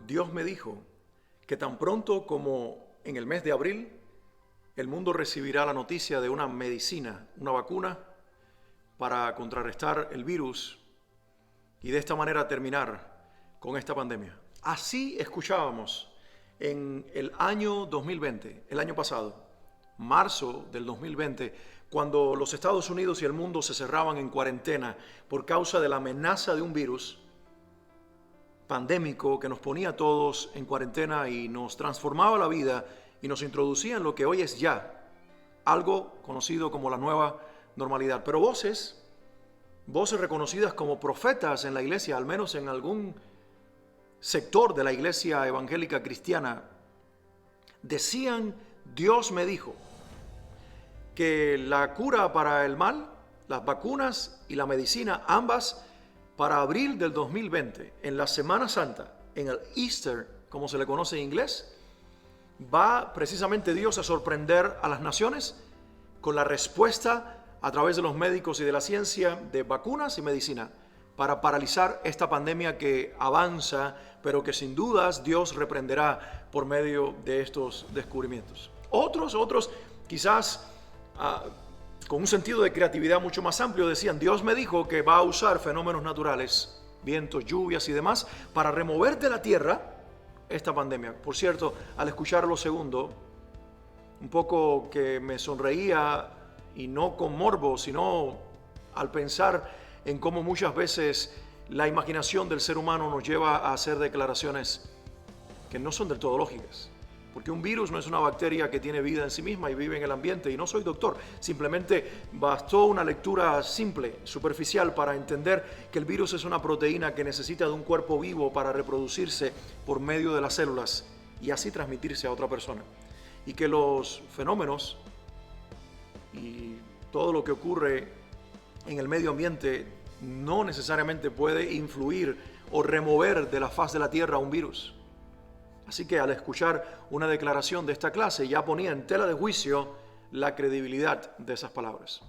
Dios me dijo que tan pronto como en el mes de abril, el mundo recibirá la noticia de una medicina, una vacuna para contrarrestar el virus y de esta manera terminar con esta pandemia. Así escuchábamos en el año 2020, el año pasado, marzo del 2020, cuando los Estados Unidos y el mundo se cerraban en cuarentena por causa de la amenaza de un virus pandémico que nos ponía a todos en cuarentena y nos transformaba la vida y nos introducía en lo que hoy es ya algo conocido como la nueva normalidad. Pero voces reconocidas como profetas en la iglesia, al menos en algún sector de la iglesia evangélica cristiana, decían: Dios me dijo que la cura para el mal, las vacunas y la medicina, ambas para abril del 2020, en la Semana Santa, en el Easter, como se le conoce en inglés, va precisamente Dios a sorprender a las naciones con la respuesta a través de los médicos y de la ciencia de vacunas y medicina para paralizar esta pandemia que avanza, pero que sin dudas Dios reprenderá por medio de estos descubrimientos. Otros quizás con un sentido de creatividad mucho más amplio decían: Dios me dijo que va a usar fenómenos naturales, vientos, lluvias y demás, para remover de la tierra esta pandemia. Por cierto, al escuchar lo segundo, un poco que me sonreía, y no con morbo, sino al pensar en cómo muchas veces la imaginación del ser humano nos lleva a hacer declaraciones que no son del todo lógicas. Porque un virus no es una bacteria que tiene vida en sí misma y vive en el ambiente. Y no soy doctor, simplemente bastó una lectura simple, superficial, para entender que el virus es una proteína que necesita de un cuerpo vivo para reproducirse por medio de las células y así transmitirse a otra persona. Y que los fenómenos y todo lo que ocurre en el medio ambiente no necesariamente puede influir o remover de la faz de la tierra un virus. Así que al escuchar una declaración de esta clase ya ponía en tela de juicio la credibilidad de esas palabras.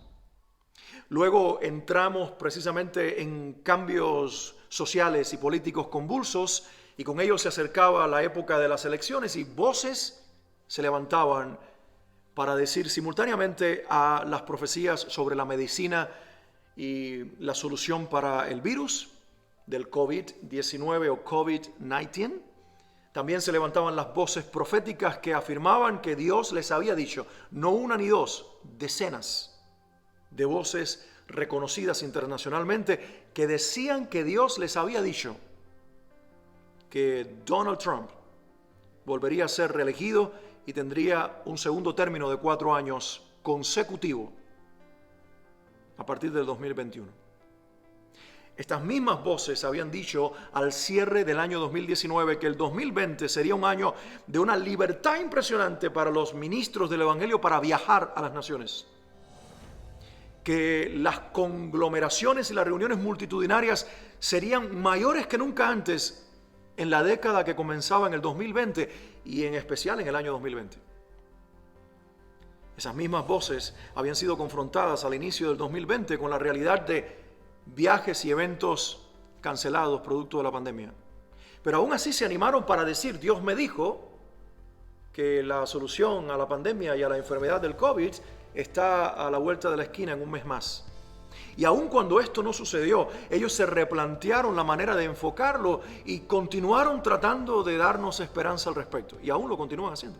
Luego entramos precisamente en cambios sociales y políticos convulsos, y con ellos se acercaba la época de las elecciones y voces se levantaban para decir simultáneamente a las profecías sobre la medicina y la solución para el virus del COVID-19 o COVID-19. También se levantaban las voces proféticas que afirmaban que Dios les había dicho, no una ni dos, decenas de voces reconocidas internacionalmente que decían que Dios les había dicho que Donald Trump volvería a ser reelegido y tendría un segundo término de 4 años consecutivo a partir del 2021. Estas mismas voces habían dicho al cierre del año 2019 que el 2020 sería un año de una libertad impresionante para los ministros del Evangelio para viajar a las naciones. Que las conglomeraciones y las reuniones multitudinarias serían mayores que nunca antes en la década que comenzaba en el 2020 y en especial en el año 2020. Esas mismas voces habían sido confrontadas al inicio del 2020 con la realidad de viajes y eventos cancelados producto de la pandemia. Pero aún así se animaron para decir: Dios me dijo que la solución a la pandemia y a la enfermedad del COVID está a la vuelta de la esquina en un mes más. Y aun cuando esto no sucedió, ellos se replantearon la manera de enfocarlo y continuaron tratando de darnos esperanza al respecto. Y aún lo continúan haciendo.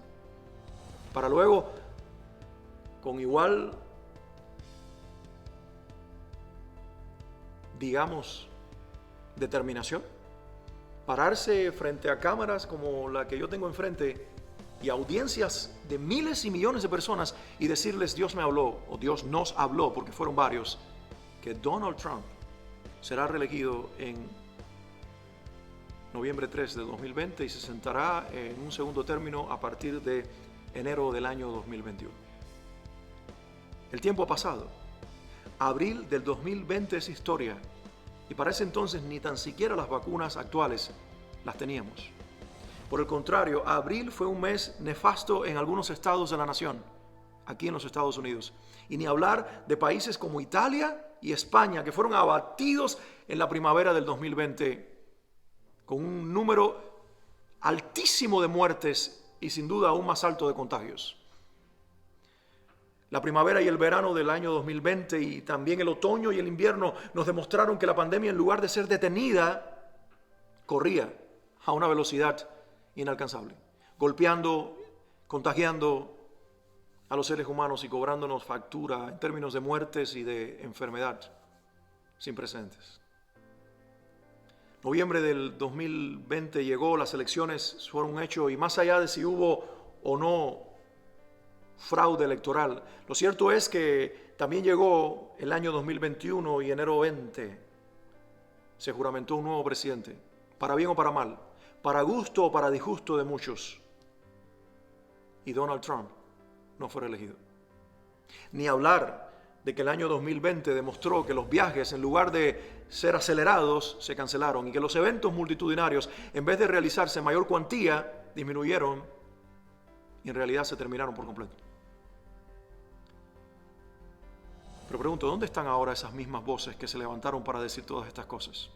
Para luego, con igual, digamos, determinación, pararse frente a cámaras como la que yo tengo enfrente y audiencias de miles y millones de personas y decirles: Dios me habló, o Dios nos habló, porque fueron varios, que Donald Trump será reelegido en noviembre 3 de 2020 y se sentará en un segundo término a partir de enero del año 2021. El tiempo ha pasado. Abril del 2020 es historia, y para ese entonces ni tan siquiera las vacunas actuales las teníamos. Por el contrario, abril fue un mes nefasto en algunos estados de la nación. aquí en los Estados Unidos. Y ni hablar de países como Italia y España, que fueron abatidos en la primavera del 2020 con un número altísimo de muertes y sin duda aún más alto de contagios. La primavera y el verano del año 2020 y también el otoño y el invierno nos demostraron que la pandemia, en lugar de ser detenida, corría a una velocidad inalcanzable, golpeando, contagiando a los seres humanos y cobrándonos factura en términos de muertes y de enfermedad sin precedentes. Noviembre del 2020 llegó, las elecciones fueron un hecho y más allá de si hubo o no fraude electoral, lo cierto es que también llegó el año 2021 y enero 20 se juramentó un nuevo presidente, para bien o para mal, para gusto o para disgusto de muchos, y Donald Trump no fue reelegido. Ni hablar de que el año 2020 demostró que los viajes, en lugar de ser acelerados, se cancelaron y que los eventos multitudinarios, en vez de realizarse en mayor cuantía, disminuyeron y en realidad se terminaron por completo. Pero pregunto, ¿dónde están ahora esas mismas voces que se levantaron para decir todas estas cosas?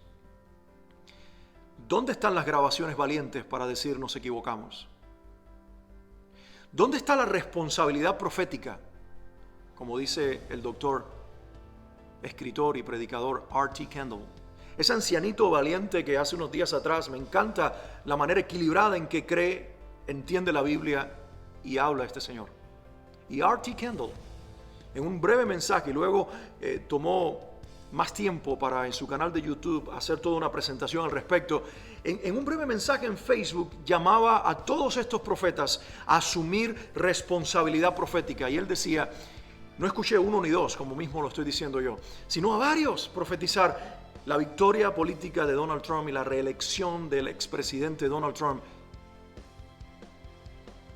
¿Dónde están las grabaciones valientes para decir nos equivocamos? ¿Dónde está la responsabilidad profética? Como dice el doctor, escritor y predicador R.T. Kendall. Ese ancianito valiente que hace unos días atrás, me encanta la manera equilibrada en que cree, entiende la Biblia y habla este señor. Y R.T. Kendall, en un breve mensaje, y luego tomó más tiempo para en su canal de YouTube hacer toda una presentación al respecto, en un breve mensaje en Facebook llamaba a todos estos profetas a asumir responsabilidad profética. Y él decía, no escuché uno ni dos, como mismo lo estoy diciendo yo, sino a varios profetizar la victoria política de Donald Trump y la reelección del expresidente Donald Trump.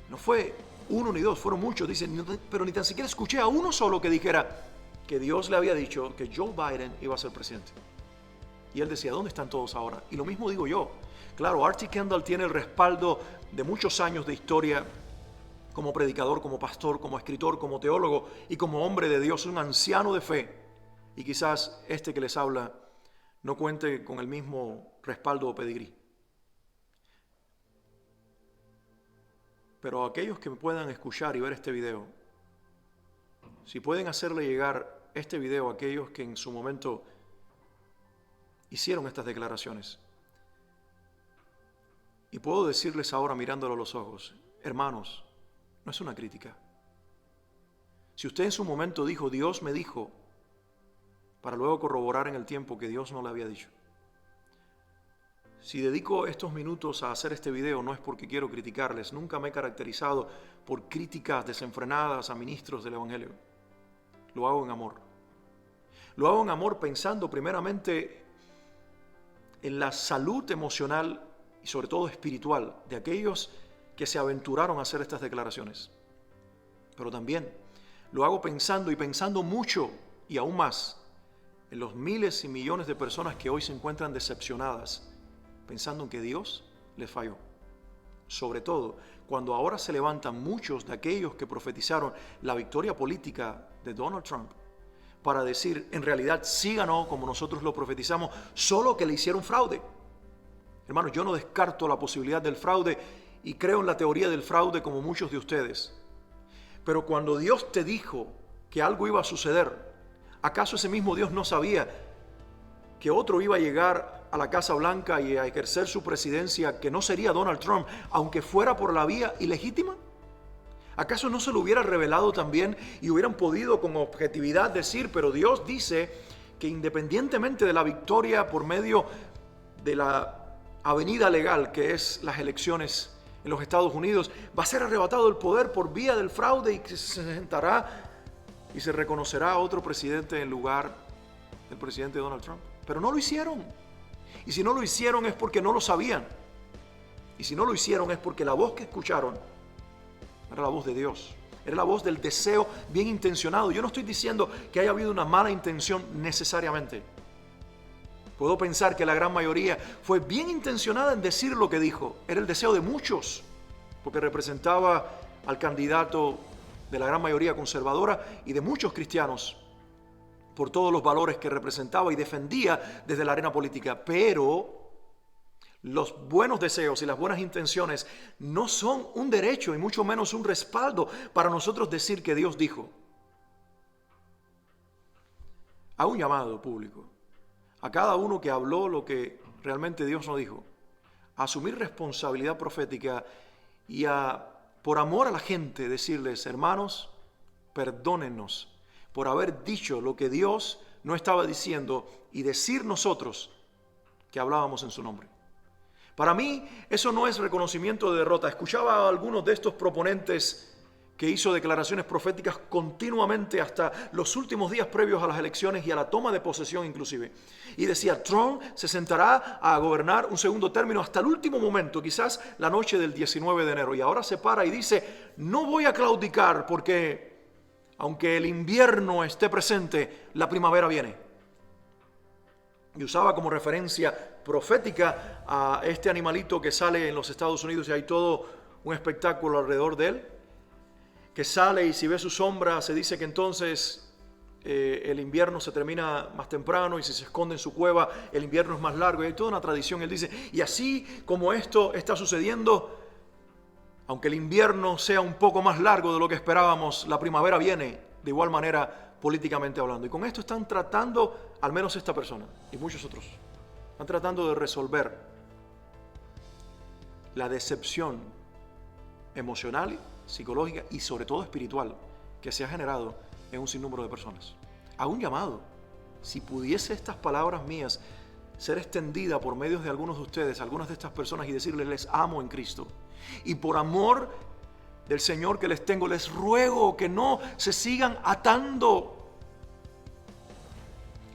No fue uno ni dos, fueron muchos, dicen, pero ni tan siquiera escuché a uno solo que dijera que Dios le había dicho que Joe Biden iba a ser presidente. Y él decía, ¿dónde están todos ahora? Y lo mismo digo yo. Claro, R.T. Kendall tiene el respaldo de muchos años de historia como predicador, como pastor, como escritor, como teólogo y como hombre de Dios, un anciano de fe. Y quizás este que les habla no cuente con el mismo respaldo o pedigrí. Pero aquellos que puedan escuchar y ver este video, si pueden hacerle llegar este video a aquellos que en su momento hicieron estas declaraciones, y puedo decirles ahora mirándolo a los ojos, hermanos, no es una crítica. Si usted en su momento dijo, Dios me dijo, para luego corroborar en el tiempo que Dios no le había dicho. Si dedico estos minutos a hacer este video no es porque quiero criticarles, nunca me he caracterizado por críticas desenfrenadas a ministros del Evangelio. Lo hago en amor. Lo hago en amor pensando primeramente en la salud emocional y sobre todo espiritual de aquellos que se aventuraron a hacer estas declaraciones. Pero también lo hago pensando y pensando mucho y aún más en los miles y millones de personas que hoy se encuentran decepcionadas, pensando en que Dios les falló. Sobre todo cuando ahora se levantan muchos de aquellos que profetizaron la victoria política de Donald Trump para decir, en realidad sí ganó como nosotros lo profetizamos, solo que le hicieron fraude. Hermanos, yo no descarto la posibilidad del fraude y creo en la teoría del fraude como muchos de ustedes. Pero cuando Dios te dijo que algo iba a suceder, ¿acaso ese mismo Dios no sabía que otro iba a llegar a la Casa Blanca y a ejercer su presidencia, que no sería Donald Trump, aunque fuera por la vía ilegítima? ¿Acaso no se lo hubiera revelado también y hubieran podido con objetividad decir, pero Dios dice que independientemente de la victoria por medio de la avenida legal, que es las elecciones en los Estados Unidos, va a ser arrebatado el poder por vía del fraude y que se sentará y se reconocerá a otro presidente en lugar del presidente Donald Trump? Pero no lo hicieron. Y si no lo hicieron es porque no lo sabían. Y si no lo hicieron es porque la voz que escucharon era la voz de Dios. Era la voz del deseo bien intencionado. Yo no estoy diciendo que haya habido una mala intención necesariamente. Puedo pensar que la gran mayoría fue bien intencionada en decir lo que dijo. Era el deseo de muchos, porque representaba al candidato de la gran mayoría conservadora y de muchos cristianos, por todos los valores que representaba y defendía desde la arena política. Pero los buenos deseos y las buenas intenciones no son un derecho y mucho menos un respaldo para nosotros decir que Dios dijo. A un llamado público, a cada uno que habló lo que realmente Dios no dijo, a asumir responsabilidad profética y por amor a la gente, decirles: hermanos, perdónennos por haber dicho lo que Dios no estaba diciendo y decir nosotros que hablábamos en su nombre. Para mí, eso no es reconocimiento de derrota. Escuchaba a algunos de estos proponentes que hizo declaraciones proféticas continuamente hasta los últimos días previos a las elecciones y a la toma de posesión inclusive. Y decía: Trump se sentará a gobernar un segundo término hasta el último momento, quizás la noche del 19 de enero. Y ahora se para y dice: no voy a claudicar porque aunque el invierno esté presente, la primavera viene. Y usaba como referencia profética a este animalito que sale en los Estados Unidos y hay todo un espectáculo alrededor de él, que sale y si ve su sombra se dice que entonces el invierno se termina más temprano y si se esconde en su cueva el invierno es más largo. Y hay toda una tradición. Él dice: y así como esto está sucediendo, aunque el invierno sea un poco más largo de lo que esperábamos, la primavera viene de igual manera políticamente hablando. Y con esto están tratando, al menos esta persona y muchos otros, están tratando de resolver la decepción emocional, psicológica y sobre todo espiritual que se ha generado en un sinnúmero de personas. A un llamado: si pudiese estas palabras mías ser extendida por medios de algunos de ustedes, algunas de estas personas, y decirles: les amo en Cristo, y por amor del Señor que les tengo, les ruego que no se sigan atando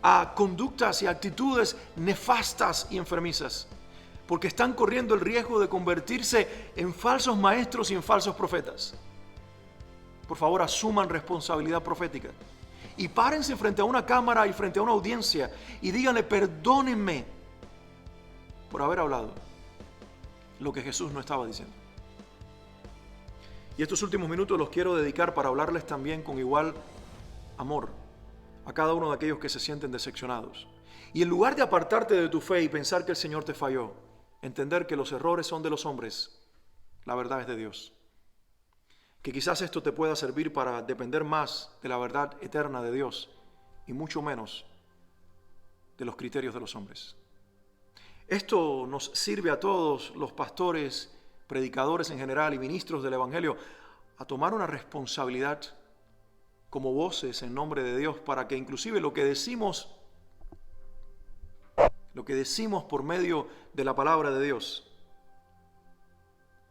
a conductas y actitudes nefastas y enfermizas, porque están corriendo el riesgo de convertirse en falsos maestros y en falsos profetas. Por favor, asuman responsabilidad profética y párense frente a una cámara y frente a una audiencia y díganle: perdónenme por haber hablado lo que Jesús no estaba diciendo. Y estos últimos minutos los quiero dedicar para hablarles también con igual amor a cada uno de aquellos que se sienten decepcionados. Y en lugar de apartarte de tu fe y pensar que el Señor te falló, entender que los errores son de los hombres, la verdad es de Dios. Que quizás esto te pueda servir para depender más de la verdad eterna de Dios y mucho menos de los criterios de los hombres. Esto nos sirve a todos los pastores, predicadores en general y ministros del Evangelio a tomar una responsabilidad como voces en nombre de Dios, para que inclusive lo que decimos por medio de la palabra de Dios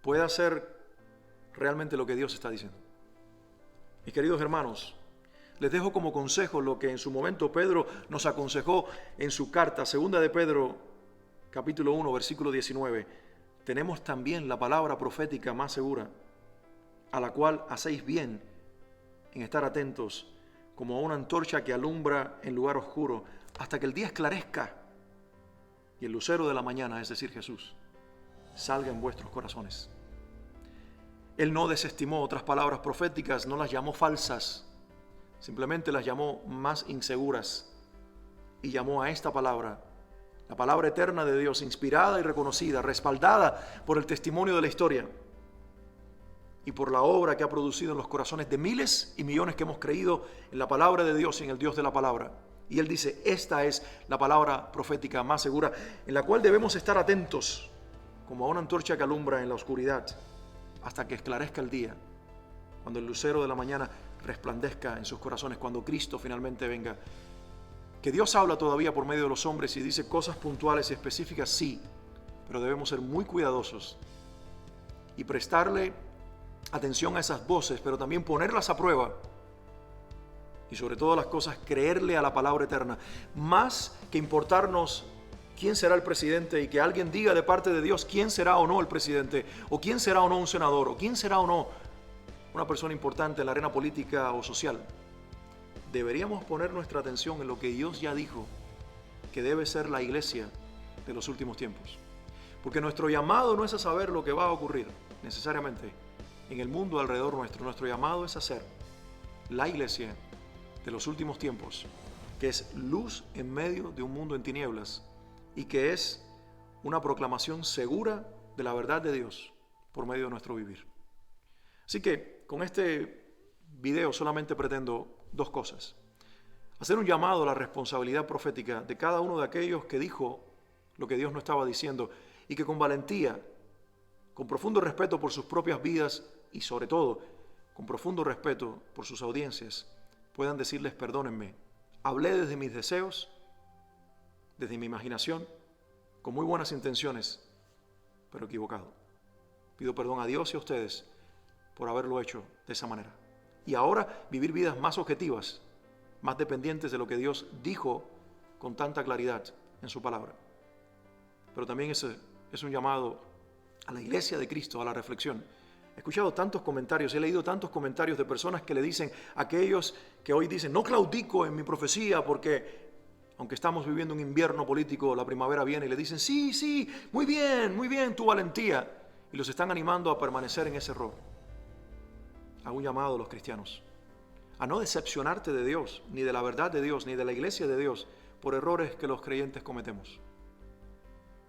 pueda ser realmente lo que Dios está diciendo. Mis queridos hermanos, les dejo como consejo lo que en su momento Pedro nos aconsejó en su carta, segunda de Pedro, capítulo 1, versículo 19. Tenemos también la palabra profética más segura, a la cual hacéis bien en estar atentos, como a una antorcha que alumbra en lugar oscuro, hasta que el día esclarezca y el lucero de la mañana, es decir, Jesús, salga en vuestros corazones. Él no desestimó otras palabras proféticas, no las llamó falsas, simplemente las llamó más inseguras y llamó a esta palabra, la palabra eterna de Dios, inspirada y reconocida, respaldada por el testimonio de la historia y por la obra que ha producido en los corazones de miles y millones que hemos creído en la palabra de Dios y en el Dios de la palabra. Y él dice: esta es la palabra profética más segura, en la cual debemos estar atentos, como a una antorcha que alumbra en la oscuridad, hasta que esclarezca el día, cuando el lucero de la mañana resplandezca en sus corazones, cuando Cristo finalmente venga. Que Dios habla todavía por medio de los hombres y dice cosas puntuales y específicas, sí, pero debemos ser muy cuidadosos y prestarle atención a esas voces, pero también ponerlas a prueba y sobre todas las cosas creerle a la palabra eterna, más que importarnos quién será el presidente y que alguien diga de parte de Dios quién será o no el presidente, o quién será o no un senador, o quién será o no una persona importante en la arena política o social. Deberíamos poner nuestra atención en lo que Dios ya dijo que debe ser la iglesia de los últimos tiempos, porque nuestro llamado no es a saber lo que va a ocurrir necesariamente en el mundo alrededor nuestro. Nuestro llamado es a ser la iglesia de los últimos tiempos, que es luz en medio de un mundo en tinieblas y que es una proclamación segura de la verdad de Dios por medio de nuestro vivir. Así que con este video solamente pretendo dos cosas: hacer un llamado a la responsabilidad profética de cada uno de aquellos que dijo lo que Dios no estaba diciendo y que con valentía, con profundo respeto por sus propias vidas y sobre todo con profundo respeto por sus audiencias, puedan decirles: perdónenme, hablé desde mis deseos, desde mi imaginación, con muy buenas intenciones, pero equivocado. Pido perdón a Dios y a ustedes por haberlo hecho de esa manera. Y ahora vivir vidas más objetivas, más dependientes de lo que Dios dijo con tanta claridad en su palabra. Pero también es un llamado a la iglesia de Cristo, a la reflexión. He escuchado tantos comentarios, he leído tantos comentarios de personas que le dicen a aquellos que hoy dicen: no claudico en mi profecía porque, aunque estamos viviendo un invierno político, la primavera viene, y le dicen: sí, muy bien, tu valentía. Y los están animando a permanecer en ese error. Hago un llamado a los cristianos a no decepcionarte de Dios, ni de la verdad de Dios, ni de la iglesia de Dios, por errores que los creyentes cometemos.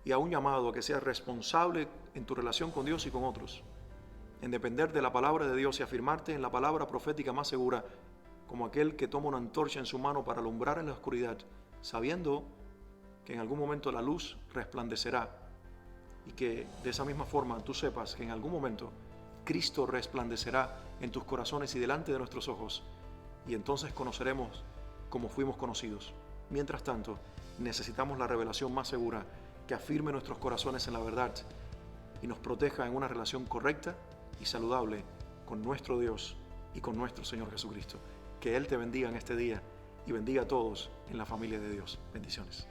Y a un llamado a que seas responsable en tu relación con Dios y con otros, en depender de la palabra de Dios y afirmarte en la palabra profética más segura, como aquel que toma una antorcha en su mano para alumbrar en la oscuridad, sabiendo que en algún momento la luz resplandecerá y que de esa misma forma tú sepas que en algún momento Cristo resplandecerá en tus corazones y delante de nuestros ojos, y entonces conoceremos como fuimos conocidos. Mientras tanto, necesitamos la revelación más segura que afirme nuestros corazones en la verdad y nos proteja en una relación correcta y saludable con nuestro Dios y con nuestro Señor Jesucristo. Que Él te bendiga en este día y bendiga a todos en la familia de Dios. Bendiciones.